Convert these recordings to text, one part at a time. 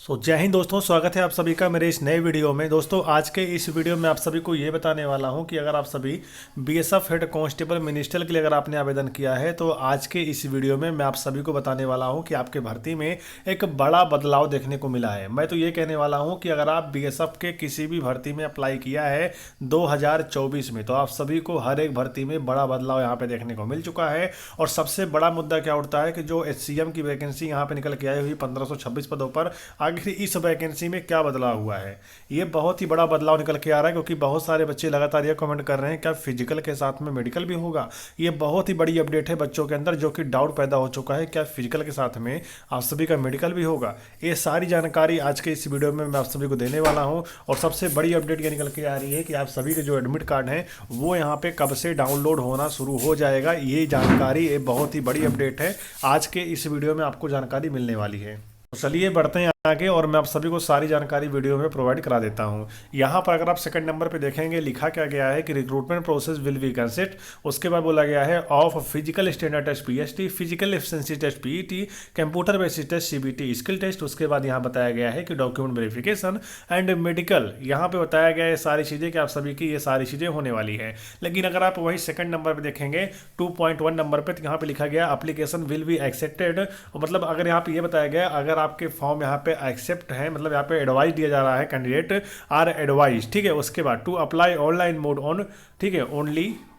जय हिंद दोस्तों, स्वागत है आप सभी का मेरे इस नए वीडियो में। दोस्तों आज के इस वीडियो में आप सभी को ये बताने वाला हूं कि अगर आप सभी बीएसएफ हेड कांस्टेबल मिनिस्टर के लिए अगर आपने आवेदन किया है तो आज के इस वीडियो में मैं आप सभी को बताने वाला हूं कि आपके भर्ती में एक बड़ा बदलाव देखने को मिला है। मैं तो ये कहने वाला हूँ कि अगर आप बीएसएफ के किसी भी भर्ती में अप्लाई किया है 2024 में तो आप सभी को हर एक भर्ती में बड़ा बदलाव यहाँ पे देखने को मिल चुका है। और सबसे बड़ा मुद्दा क्या उठता है कि जो एचसीएम की वैकेंसी यहाँ पे निकल के आई हुई 1526 पदों पर, आखिर इस वैकेंसी में क्या बदलाव हुआ है। ये बहुत ही बड़ा बदलाव निकल के आ रहा है क्योंकि बहुत सारे बच्चे लगातार ये कमेंट कर रहे हैं क्या फिजिकल के साथ में मेडिकल भी होगा। ये बहुत ही बड़ी अपडेट है बच्चों के अंदर, जो कि डाउट पैदा हो चुका है क्या फिजिकल के साथ में आप सभी का मेडिकल भी होगा। ये सारी जानकारी आज के इस वीडियो में मैं आप सभी को देने वाला हूँ। और सबसे बड़ी अपडेट ये निकल के आ रही है कि आप सभी के जो एडमिट कार्ड हैं वो यहाँ पे कब से डाउनलोड होना शुरू हो जाएगा। ये जानकारी ये बहुत ही बड़ी अपडेट है, आज के इस वीडियो में आपको जानकारी मिलने वाली है। तो चलिए बढ़ते हैं आगे और मैं आप सभी को सारी जानकारी वीडियो में प्रोवाइड करा देता हूं। यहाँ पर अगर आप सेकंड नंबर पे देखेंगे लिखा क्या गया है कि recruitment process will be consist. उसके बाद बोला गया है of physical standard test PST, physical efficiency test PET, computer basis test CBT, skill test. उसके बाद यहाँ बताया गया है कि डॉक्यूमेंट वेरिफिकेशन एंड मेडिकल। यहाँ पे बताया गया है सारी चीज़ें कि आप सभी की ये सारी चीज़ें होने वाली है। लेकिन अगर आप वही सेकंड नंबर पर देखेंगे 2.1 नंबर पर, तो यहाँ पे लिखा गया एप्लीकेशन विल बी एक्सेप्टेड। मतलब अगर यहाँ पे ये बताया गया अगर आपके फॉर्म यहाँ पे एक्सेप्ट है, मतलब यहाँ पे एडवाइस दिया जा रहा है, कैंडिडेट आर एडवाइज, ठीक है। उसके बाद to apply online mode on, ठीक है,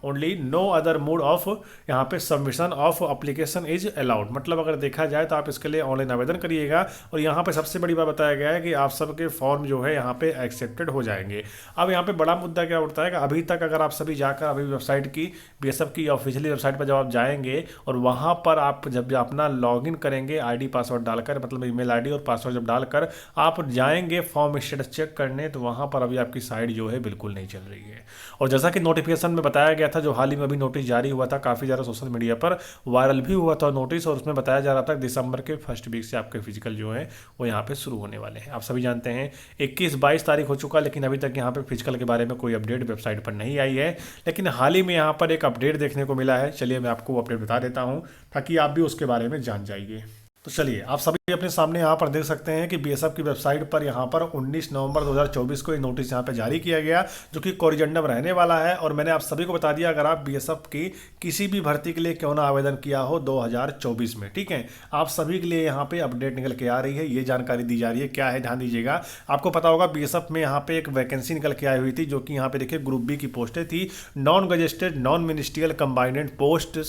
only no other mode of यहाँ पे submission of application is allowed. मतलब अगर देखा जाए तो आप इसके लिए ऑनलाइन आवेदन करिएगा। और यहाँ पे सबसे बड़ी बात बताया गया है कि आप सबके फॉर्म जो है यहाँ पे एक्सेप्टेड हो जाएंगे। अब यहाँ पे बड़ा मुद्दा क्या उठता है कि अभी तक अगर आप सभी जाकर अभी वेबसाइट की बीएसएफ की ऑफिशियली वेबसाइट पर जब आप जाएंगे और वहाँ पर आप जब अपना लॉगिन करेंगे आईडी पासवर्ड डालकर, मतलब ईमेल आईडी और पासवर्ड जब डालकर आप जाएंगे फॉर्म स्टेटस चेक करने, तो वहाँ पर अभी आपकी साइट जो है बिल्कुल नहीं चल रही है। और जैसा कि नोटिफिकेशन में बताया गया था, जो हाल ही में अभी नोटिस जारी हुआ था, काफ़ी ज़्यादा सोशल मीडिया पर वायरल भी हुआ था नोटिस, और उसमें बताया जा रहा था दिसंबर के फर्स्ट वीक से आपके फिजिकल जो है वो यहाँ पे शुरू होने वाले हैं। आप सभी जानते हैं 21-22 तारीख हो चुका, लेकिन अभी तक यहाँ पे फिजिकल के बारे में कोई अपडेट वेबसाइट पर नहीं आई है। लेकिन हाल ही में यहाँ पर एक अपडेट देखने को मिला है। चलिए मैं आपको अपडेट बता देता हूँ ताकि आप भी उसके बारे में जान जाइए। तो चलिए आप सभी अपने सामने यहाँ पर देख सकते हैं कि बीएसएफ की वेबसाइट पर यहाँ पर 19 नवंबर 2024 को ये नोटिस यहाँ पे जारी किया गया, जो कि कोरिजेंडम रहने वाला है। और मैंने आप सभी को बता दिया अगर आप बीएसएफ की किसी भी भर्ती के लिए क्यों ना आवेदन किया हो 2024 में, ठीक है, आप सभी के लिए यहाँ पे अपडेट निकल के आ रही है, ये जानकारी दी जा रही है। क्या है ध्यान दीजिएगा। आपको पता होगा बीएसएफ में यहाँ पे एक वैकेंसी निकल के आई हुई थी, जो कि यहाँ पे देखिए ग्रुप बी की पोस्टें थी, non gazetted non ministerial combined post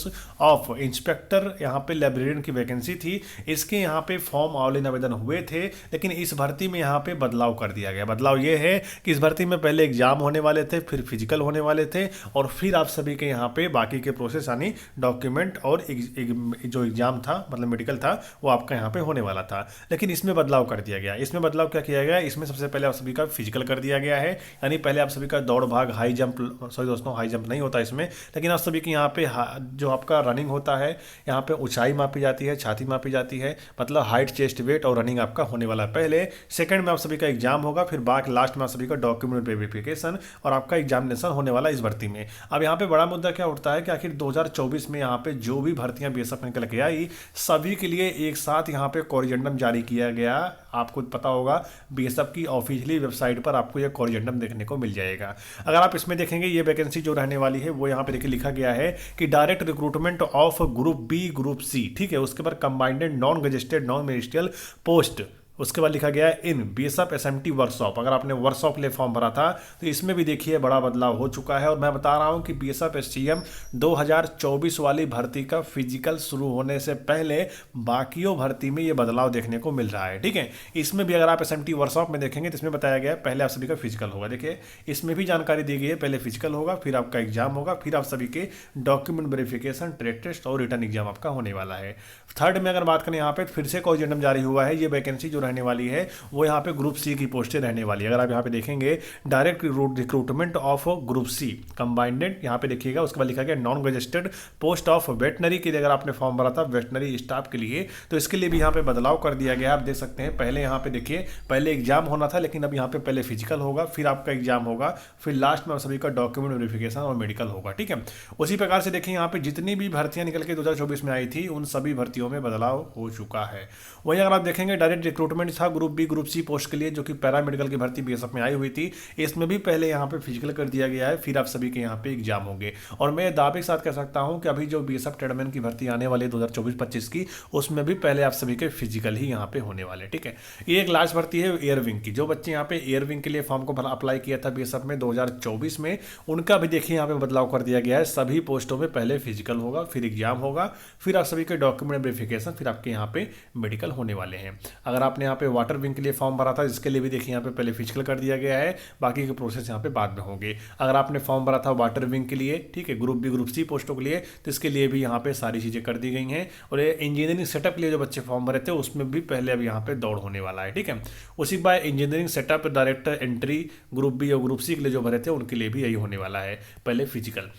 of inspector, यहाँ पे लाइब्रेरियन की वैकेंसी थी। इसके यहाँ पे फॉर्म ऑनलाइन आवेदन हुए थे, लेकिन इस भर्ती में यहाँ पे बदलाव कर दिया गया। बदलाव ये है कि इस भर्ती में पहले एग्जाम होने वाले थे, फिर फिजिकल होने वाले थे, और फिर आप सभी के यहाँ पे बाकी के प्रोसेस यानी डॉक्यूमेंट और जो एग्जाम था मतलब मेडिकल था वो आपका यहाँ पे होने वाला था। लेकिन इसमें बदलाव कर दिया गया। इसमें बदलाव क्या किया गया, इसमें सबसे पहले आप सभी का फिजिकल कर दिया गया है। यानी पहले आप सभी का दौड़ भाग हाई जंप, सॉरी दोस्तों हाई जंप नहीं होता इसमें, लेकिन आप सभी की यहाँ पे जो आपका रनिंग होता है, यहाँ पे ऊंचाई मापी जाती है, छाती मापी जाती है, मतलब हाइट चेस्ट वेट और रनिंग आपका होने वाला है पहले। सेकंड में आप सभी का एग्जाम होगा, फिर बाकी लास्ट में आप सभी का डॉक्यूमेंट वेरिफिकेशन और आपका एग्जामिनेशन होने वाला इस भर्ती में। अब यहाँ पे बड़ा मुद्दा क्या उठता है कि आखिर 2024 में यहाँ पे जो भी भर्तियां बीएसएफ निकल के आई सभी के लिए एक साथ यहाँ पे कोरिजेंडम जारी किया गया। आपको पता होगा बीएसएफ की ऑफिशियली वेबसाइट पर आपको यह कोरिजेंडम देखने को मिल जाएगा। अगर आप इसमें देखेंगे ये वैकेंसी जो रहने वाली है वो यहाँ पे देखिए लिखा गया है कि direct recruitment of group B group C, ठीक है। उसके बाद combined non gazetted non ministerial post. उसके बाद लिखा गया है इन बीएसएफ एसएमटी वर्कशॉप। अगर आपने वर्कशॉप के लिए फॉर्म भरा था तो इसमें भी देखिए बड़ा बदलाव हो चुका है। और मैं बता रहा हूं कि बीएसएफ एसटीएम 2024 वाली भर्ती का फिजिकल शुरू होने से पहले बाकियों भर्ती में ये बदलाव देखने को मिल रहा है, ठीक है। इसमें भी अगर आप एसएमटी वर्कशॉप में देखेंगे तो इसमें बताया गया है पहले आप सभी का फिजिकल होगा। देखिए इसमें भी जानकारी दी गई है, पहले फिजिकल होगा, फिर आपका एग्जाम होगा, फिर आप सभी के डॉक्यूमेंट वेरिफिकेशन, ट्रेड टेस्ट और रिटर्न एग्जाम आपका होने वाला है। थर्ड में अगर बात करें यहाँ पे फिर से कोरिजेंडम जारी हुआ है। ये वैकेंसी जो रहने वाली है वो यहाँ पे ग्रुप सी की पोस्टें रहने वाली है। अगर आप यहाँ पे देखेंगे direct recruitment of group C combined, यहाँ पे देखिएगा। उसके बाद लिखा गया non registered post of veterinary के लिए, अगर आपने फॉर्म भरा था वेटनरी स्टाफ के लिए तो इसके लिए भी यहाँ पे बदलाव कर दिया गया। आप देख सकते हैं पहले यहाँ पे देखिए पहले एग्जाम होना था, लेकिन अब यहाँ पे पहले फिजिकल होगा, फिर आपका एग्जाम होगा, फिर लास्ट में सभी का डॉक्यूमेंट वेरिफिकेशन और मेडिकल होगा, ठीक है। उसी प्रकार से देखिए यहाँ पे जितनी भी भर्तियां निकल के 2024 में आई थी उन सभी भर्तियों में बदलाव हो चुका है। वहीं अगर आप देखेंगे डायरेक्ट रिक्रूटमेंट रिक्रूटमेंट था group B group C post के लिए, जो कि पैरामेडिकल की भर्ती बीएसएफ में आई हुई थी। इसमें भी पहले यहाँ पे फिजिकल कर दिया गया है, फिर आप सभी के यहाँ पे एग्जाम होंगे। और मैं दावे के साथ कह सकता हूँ कि अभी जो बीएसएफ ट्रेडमैन की भर्ती आने वाली है 2024-25 की, उसमें भी पहले आप सभी के फिजिकल ही यहाँ पे होने वाले। ठीक है, ये एक लास्ट भर्ती है एयर विंग की। जो बच्चे यहाँ पे एयर विंग के लिए फॉर्म को अप्लाई किया था बीएसएफ में 2024 में, उनका भी देखिए यहाँ पे बदलाव कर दिया गया है। सभी पोस्टों में पहले फिजिकल होगा, फिर एग्जाम होगा, फिर आप सभी के डॉक्यूमेंट वेरिफिकेशन, फिर आपके यहाँ पे मेडिकल होने वाले हैं। अगर आपने यहाँ पे वाटर विंग के लिए फॉर्म भरा था, इसके लिए भी देखिए यहाँ पे पहले फिजिकल कर दिया गया है, बाकी के प्रोसेस यहाँ पे बाद में होंगे। अगर आपने फॉर्म भरा था वाटर विंग के लिए, ठीक है, ग्रुप बी ग्रुप सी पोस्टों के लिए, तो इसके लिए भी यहाँ पे सारी चीज़ें कर दी गई हैं। और ये इंजीनियरिंग सेटअप के लिए जो बच्चे फॉर्म भरे थे, उसमें भी पहले अब यहाँ पे दौड़ होने वाला है। ठीक है, उसी by engineering setup director entry group B और ग्रुप सी के लिए जो भरे थे, उनके लिए भी यही होने वाला है, पहले फिजिकल।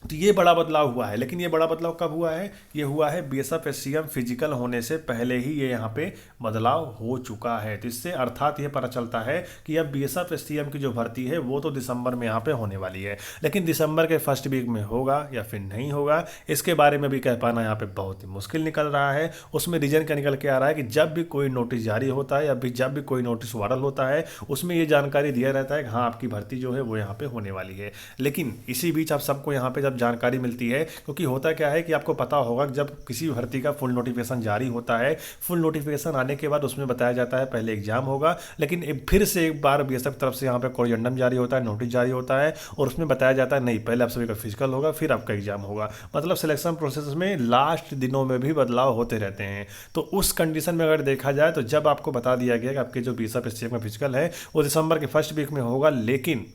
तो ये बड़ा बदलाव हुआ है। लेकिन ये बड़ा बदलाव कब हुआ है? ये हुआ है बीएसएफ एससीएम फिजिकल होने से पहले ही ये यहाँ पे बदलाव हो चुका है। तो इससे अर्थात ये पता चलता है कि अब बीएसएफ एससीएम की जो भर्ती है वो तो दिसंबर में यहाँ पे होने वाली है, लेकिन दिसंबर के फर्स्ट वीक में होगा या फिर नहीं होगा, इसके बारे में भी कह पाना यहाँ पे बहुत ही मुश्किल निकल रहा है। उसमें रीजन क्या निकल के आ रहा है कि जब भी कोई नोटिस जारी होता है या फिर जब भी कोई नोटिस वायरल होता है, उसमें ये जानकारी दिया रहता है कि हाँ आपकी भर्ती जो है वो यहाँ पे होने वाली है। लेकिन इसी बीच आप सबको यहाँ पे जानकारी मिलती है, क्योंकि होता क्या है कि आपको पता होगा कि जब किसी भर्ती का फुल नोटिफिकेशन जारी होता है, फुल नोटिफिकेशन आने के बाद उसमें बताया जाता है पहले एग्जाम होगा, लेकिन फिर से एक बार बीएसएफ तरफ से यहाँ पे कोरिजेंडम जारी होता है, नोटिस जारी होता है, और उसमें बताया जाता है नहीं पहले आप सभी का फिजिकल होगा फिर आपका एग्जाम होगा। मतलब सिलेक्शन प्रोसेस में लास्ट दिनों में भी बदलाव होते रहते हैं। तो उस कंडीशन में अगर देखा जाए तो जब आपको बता दिया गया कि आपके जो बीएसएफ एससीएम का फिजिकल है वो दिसंबर के फर्स्ट वीक में होगा, लेकिन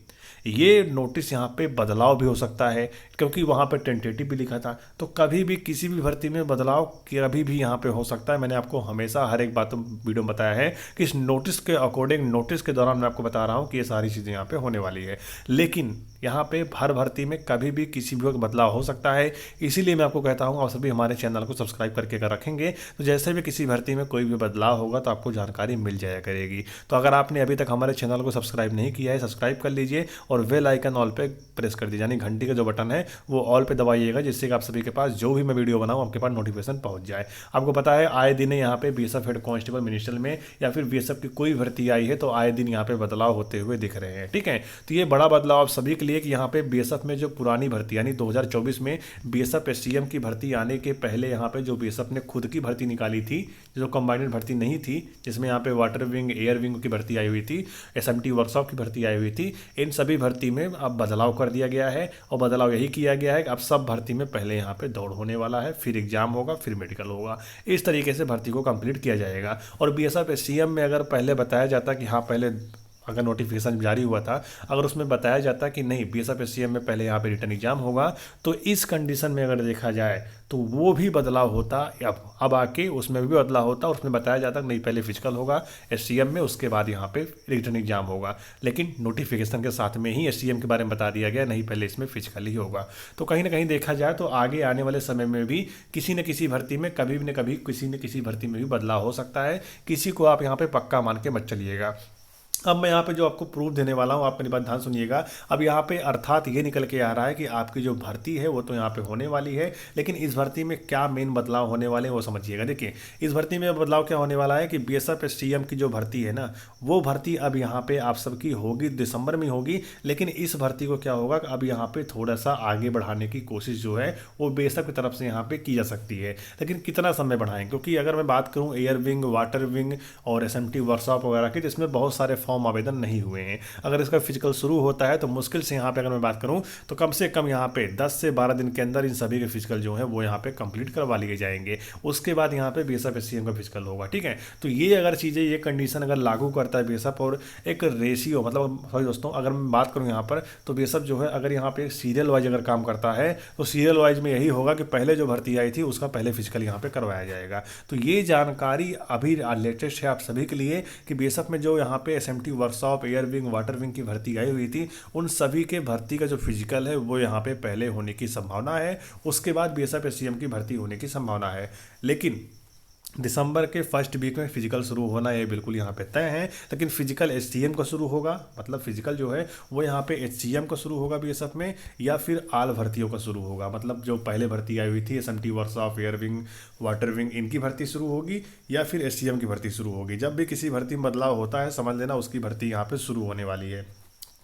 ये नोटिस यहाँ पे बदलाव भी हो सकता है, क्योंकि वहाँ पे टेंटेटिव भी लिखा था। तो कभी भी किसी भी भर्ती में बदलाव कभी भी यहाँ पे हो सकता है। मैंने आपको हमेशा हर एक बात वीडियो में बताया है कि इस नोटिस के अकॉर्डिंग, नोटिस के दौरान मैं आपको बता रहा हूँ कि ये सारी चीज़ें यहाँ पे होने वाली है। लेकिन यहाँ पे हर भर्ती में कभी भी किसी भी वक्त बदलाव हो सकता है। इसीलिए मैं आपको कहता हूँ आप सभी हमारे चैनल को सब्सक्राइब करके अगर रखेंगे तो जैसे भी किसी भर्ती में कोई भी बदलाव होगा तो आपको जानकारी मिल जाया करेगी। तो अगर आपने अभी तक हमारे चैनल को सब्सक्राइब नहीं किया है, सब्सक्राइब कर लीजिए और बेल आइकन ऑल पे प्रेस कर दीजिए, यानी घंटी का जो बटन है वो ऑल पे दबाइएगा, जिससे कि आप सभी के पास जो भी मैं वीडियो बनाऊँ आपके पास नोटिफिकेशन पहुंच जाए। आपको पता है आए दिन यहाँ पे बीएसएफ हेड कांस्टेबल मिनिस्ट्रियल में या फिर बीएसएफ की कोई भर्ती आई है तो आए दिन यहाँ पे बदलाव होते हुए दिख रहे हैं। ठीक है, तो ये बड़ा बदलाव आप सभी के लिए कि यहाँ पे बीएसएफ में जो पुरानी भर्ती यानी 2024 में बीएसएफ एससीएम की भर्ती आने के पहले यहाँ पे जो बीएसएफ ने खुद की भर्ती निकाली थी, जो कंबाइंड भर्ती नहीं थी, जिसमें यहाँ पे वाटर विंग एयर विंग की भर्ती आई हुई थी, एसएमटी वर्कशॉप की भर्ती आई हुई थी, इन सभी भर्ती में अब बदलाव कर दिया गया है। और बदलाव यही किया गया है कि अब सब भर्ती में पहले यहाँ पे दौड़ होने वाला है, फिर एग्जाम होगा, फिर मेडिकल होगा। इस तरीके से भर्ती को कंप्लीट किया जाएगा। और बीएसएफ एससीएम में अगर पहले बताया जाता कि हाँ पहले अगर नोटिफिकेशन जारी हुआ था, अगर उसमें बताया जाता कि नहीं बीएसएफ एससीएम में पहले यहाँ पे रिटर्न एग्जाम होगा, तो इस कंडीशन में अगर देखा जाए तो वो भी बदलाव होता। अब आके उसमें भी बदलाव होता और उसमें बताया जाता कि नहीं पहले फिजिकल होगा एससीएम में, उसके बाद यहाँ पे रिटर्न एग्जाम होगा। लेकिन नोटिफिकेशन के साथ में ही एससीएम के बारे में बता दिया गया नहीं पहले इसमें फिजिकल ही होगा। तो कहीं ना कहीं देखा जाए तो आगे आने वाले समय में भी किसी न किसी भर्ती में कभी न कभी किसी न किसी भर्ती में भी बदलाव हो सकता है। किसी को आप यहाँ पे पक्का मान के मत चलिएगा। अब मैं यहाँ पे जो आपको प्रूफ देने वाला हूँ, आप मेरी बात ध्यान सुनिएगा। अब यहाँ पे अर्थात ये निकल के आ रहा है कि आपकी जो भर्ती है वो तो यहाँ पे होने वाली है, लेकिन इस भर्ती में क्या मेन बदलाव होने वाले हैं वो समझिएगा। देखिए इस भर्ती में बदलाव क्या होने वाला है कि बीएसएफ एससीएम की जो भर्ती है ना, वो भर्ती अब यहाँ पे आप सबकी होगी दिसंबर में होगी, लेकिन इस भर्ती को क्या होगा अब यहाँ पे थोड़ा सा आगे बढ़ाने की कोशिश जो है वो बीएसएफ की तरफ से यहाँ पे की जा सकती है। लेकिन कितना समय बढ़ाएं, क्योंकि अगर मैं बात करूँ एयर विंग, वाटर विंग और एसएमटी वर्कशॉप वगैरह की, तो इसमें बहुत सारे फॉर्म आवेदन नहीं हुए हैं। अगर इसका फिजिकल शुरू होता है तो मुश्किल से यहाँ पे अगर मैं बात करूँ तो कम से कम यहाँ पे 10 से 12 दिन के अंदर इन सभी के फिजिकल जो है वो यहाँ पे कंप्लीट करवा लिए जाएंगे। उसके बाद यहाँ पे बीएसएफ एससीएम का फिजिकल होगा। ठीक है, तो ये अगर चीज़ें, ये कंडीशन अगर लागू करता है बीएसएफ, और एक रेशियो मतलब सॉरी दोस्तों, अगर मैं बात करूँ यहाँ पर तो बीएसएफ जो है अगर यहाँ पे सीरियल वाइज अगर काम करता है तो सीरियल वाइज में यही होगा कि पहले जो भर्ती आई थी उसका पहले फिजिकल यहाँ पे करवाया जाएगा। तो ये जानकारी अभी लेटेस्ट है आप सभी के लिए कि बीएसएफ में जो यहाँ पे SMT workshop, air wing, water wing की भर्ती आई हुई थी, उन सभी के भर्ती का जो फिजिकल है वो यहाँ पे पहले होने की संभावना है। उसके बाद बीएसएफ एससीएम की भर्ती होने की संभावना है। लेकिन दिसंबर के फर्स्ट वीक में फिजिकल शुरू होना ये बिल्कुल यहाँ पे तय है। लेकिन फिजिकल एचसीएम का शुरू होगा, मतलब फिजिकल जो है वो यहाँ पे एचसीएम का शुरू होगा बीएसएफ में, या फिर आल भर्तियों का शुरू होगा। मतलब जो पहले भर्ती आई हुई थी SMT workshop, air wing, water wing, इनकी भर्ती शुरू होगी, या फिर एचसीएम की भर्ती शुरू होगी। जब भी किसी भर्ती में बदलाव होता है समझ लेना उसकी भर्ती यहाँ पे शुरू होने वाली है,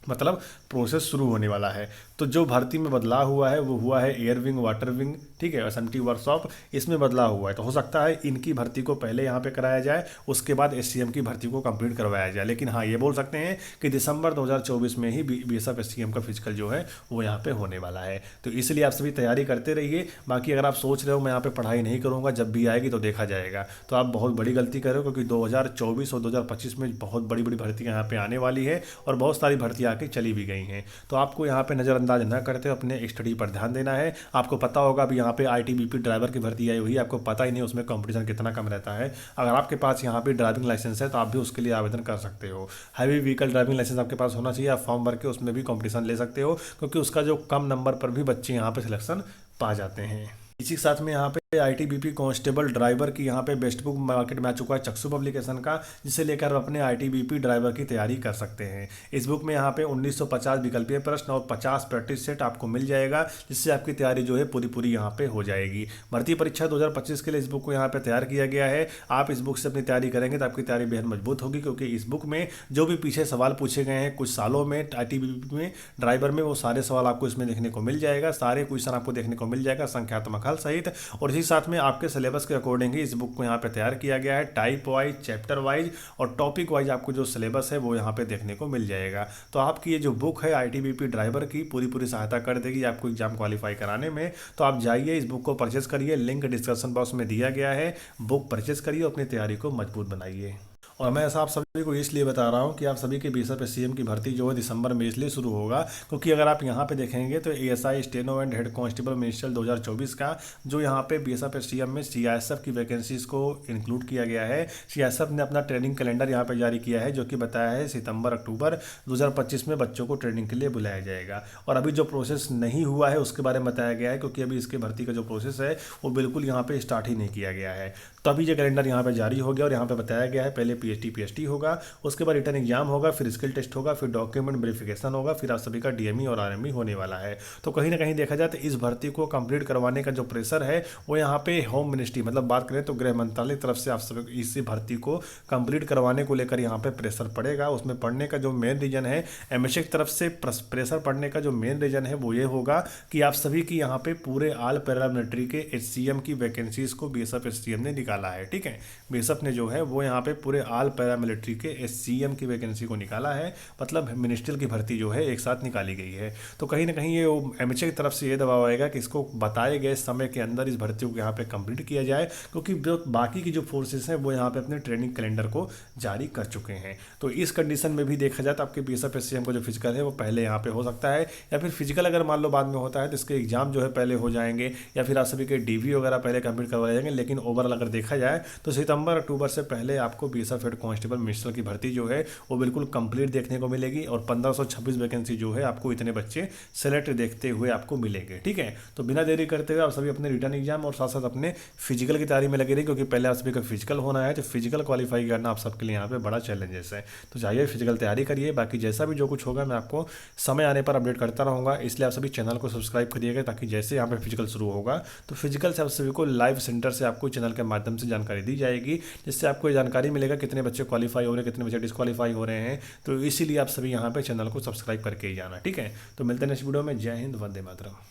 मतलब प्रोसेस शुरू होने वाला है। तो जो भर्ती में बदलाव हुआ है वो हुआ है एयर विंग, वाटर विंग, ठीक है, एसएमटी वर्कशॉप, इसमें बदलाव हुआ है। तो हो सकता है इनकी भर्ती को पहले यहाँ पे कराया जाए, उसके बाद एससीएम की भर्ती को कंप्लीट करवाया जाए। लेकिन हाँ, ये बोल सकते हैं कि दिसंबर 2024 में ही बीएसएफ एससीएम का फिजिकल जो है वो यहाँ पे होने वाला है। तो इसलिए आप सभी तैयारी करते रहिए। बाकी अगर आप सोच रहे हो मैं यहाँ पे पढ़ाई नहीं करूँगा, जब भी आएगी तो देखा जाएगा, तो आप बहुत बड़ी गलती कर रहे हो, क्योंकि 2024 और 2025 में बहुत बड़ी बड़ी भर्तियाँ यहाँ पे आने वाली है, और बहुत सारी भर्तियाँ आके चली भी गई हैं। तो आपको यहाँ पे नज़रअंदाज न करते हुए अपने स्टडी पर ध्यान देना है। आपको पता होगा अभी यहाँ पे आईटीबीपी ड्राइवर की भर्ती आई हुई है, आपको पता ही नहीं उसमें कंपटीशन कितना कम रहता है। अगर आपके पास यहाँ पे ड्राइविंग लाइसेंस है तो आप भी उसके लिए आवेदन कर सकते हो। हैवी व्हीकल ड्राइविंग लाइसेंस आपके पास होना चाहिए, आप फॉर्म भर के उसमें भी कॉम्पिटिशन ले सकते हो, क्योंकि उसका जो कम नंबर पर भी बच्चे यहाँ पे सिलेक्शन पा जाते हैं। इसी के साथ में यहाँ पे आईटीबीपी कांस्टेबल ड्राइवर की यहाँ पे बेस्ट बुक मार्केट में आ चुका है चक्षु पब्लिकेशन का, जिसे लेकर अपने आईटीबीपी ड्राइवर की तैयारी कर सकते हैं। इस बुक में यहाँ पे 1950 विकल्पीय प्रश्न और 50 प्रैक्टिस सेट आपको मिल जाएगा, जिससे आपकी तैयारी जो है पूरी यहाँ पे हो जाएगी। भर्ती परीक्षा 2025 के लिए इस बुक को यहाँ पे तैयार किया गया है। आप इस बुक से अपनी तैयारी करेंगे तो आपकी तैयारी बेहद मजबूत होगी, क्योंकि इस बुक में जो भी पीछे सवाल पूछे गए हैं कुछ सालों में आईटीबीपी में ड्राइवर में, वो सारे सवाल आपको इसमें देखने को मिल जाएगा, सारे क्वेश्चन आपको देखने को मिल जाएगा, संख्यात्मक हल सहित। और इसी साथ में आपके सिलेबस के अकॉर्डिंग ही इस बुक को यहाँ पे तैयार किया गया है। टाइप वाइज, चैप्टर वाइज और टॉपिक वाइज आपको जो सिलेबस है वो यहाँ पे देखने को मिल जाएगा। तो आपकी ये जो बुक है आईटीबीपी ड्राइवर की पूरी सहायता कर देगी आपको एग्जाम क्वालिफाई कराने में। तो आप जाइए इस बुक को परचेज करिए, लिंक डिस्क्रिप्शन बॉक्स में दिया गया है, बुक परचेज करिए, अपनी तैयारी को मजबूत बनाइए। और मैं ऐसा आप सभी को इसलिए बता रहा हूँ कि आप सभी के बीएसएफ एससीएम की भर्ती जो है दिसंबर में इसलिए शुरू होगा, क्योंकि अगर आप यहाँ पे देखेंगे तो ASI steno and head constable ministerial 2024 का जो यहाँ पे बीएसएफ एससीएम में सीआईएसएफ की वैकेंसीज को इंक्लूड किया गया है। सीआईएसएफ ने अपना ट्रेनिंग कैलेंडर यहाँ पे जारी किया है, जो कि बताया है सितंबर अक्टूबर 2025 में बच्चों को ट्रेनिंग के लिए बुलाया जाएगा। और अभी जो प्रोसेस नहीं हुआ है उसके बारे में बताया गया है, क्योंकि अभी इसके भर्ती का जो प्रोसेस है वो बिल्कुल यहाँ पे स्टार्ट ही नहीं किया गया है। तो अभी ये कैलेंडर यहाँ पे जारी हो गया और यहाँ पे बताया गया है पहले पीएचटी होगा, उसके बाद रिटर्न एग्जाम होगा, फिर स्किल टेस्ट होगा, फिर डॉक्यूमेंट वेरिफिकेशन होगा, फिर आप सभी का डीएमई और आरएमई होने वाला है। तो कहीं ना कहीं देखा जाए तो इस भर्ती को कंप्लीट करवाने का जो प्रेशर है वो यहाँ पे होम मिनिस्ट्री, मतलब बात करें तो गृह मंत्रालय की तरफ से आप सभी इस भर्ती को कंप्लीट करवाने को लेकर यहाँ पे प्रेशर पड़ेगा। उसमें पढ़ने का जो मेन रीजन है, एमएचए की तरफ से प्रेशर पड़ने का जो मेन रीजन है वो ये होगा कि आप सभी की यहाँ पे पूरे ऑल पैरामिलिट्री के एचसीएम की वैकेंसीज को बीएसएफ एससीएम ने निकाला है। ठीक है, बीएसएफ ने जो है वो यहाँ पे पूरे ऑल पैरामिलिट्री के एससीएम की वैकेंसी को निकाला है, मतलब मिनिस्ट्रियल की भर्ती जो है एक साथ निकाली गई है। तो कहीं ना कहीं ये एमएचए की तरफ से ये दबाव आएगा कि इसको बताए गए समय के अंदर इस भर्ती को यहाँ पे कंप्लीट किया जाए, क्योंकि बाकी की जो फोर्सेस हैं वो यहाँ पे अपने ट्रेनिंग कैलेंडर को जारी कर चुके हैं। तो इस कंडीशन में भी देखा जाए तो आपके बीएसएफ एससीएम का जो फिजिकल है वो पहले यहाँ पे हो सकता है, या फिर फिजिकल अगर मान लो बाद में होता है तो इसके एग्जाम जो है पहले हो जाएंगे, या फिर आप सभी के डीवी वगैरह पहले कंप्लीट करवाए जाएंगे। लेकिन ओवरऑल अगर देखा जाए तो सितंबर अक्टूबर से पहले आपको बीएसएफ हेड कांस्टेबल मिनिस्ट्रियल की भर्ती जो है वो बिल्कुल कंप्लीट देखने को मिलेगी, और 1526 वैकेंसी जो है आपको इतने बच्चे सेलेक्ट देखते हुए आपको मिलेंगे। ठीक है, तो बिना देरी करते हुए आप सभी अपने रिटर्न एग्जाम और साथ साथ अपने फिजिकल की तैयारी में लगे रहिए, क्योंकि पहले आप सभी का फिजिकल होना है। तो फिजिकल क्वालिफाई करना आप सबके लिए यहाँ पे बड़ा चैलेंजेस है। तो चाहिए फिजिकल तैयारी करिए, बाकी जैसा भी जो कुछ होगा मैं आपको समय आने पर अपडेट करता रहूँगा। इसलिए आप सभी चैनल को सब्सक्राइब करिएगा, ताकि जैसे यहाँ पे फिजिकल शुरू होगा तो फिजिकल से आप सभी को लाइव सेंटर से आपको चैनल के माध्यम से जानकारी दी जाएगी, जिससे आपको ये जानकारी मिलेगा कितने बच्चे क्वालिफाई हो रहे हैं, कितने बच्चे डिस्क्वालीफाई हो रहे हैं। तो इसीलिए आप सभी यहाँ पे चैनल को सब्सक्राइब करके ही जाना। ठीक है, तो मिलते हैं नेक्स्ट वीडियो में। जय हिंद, वंदे मातरम।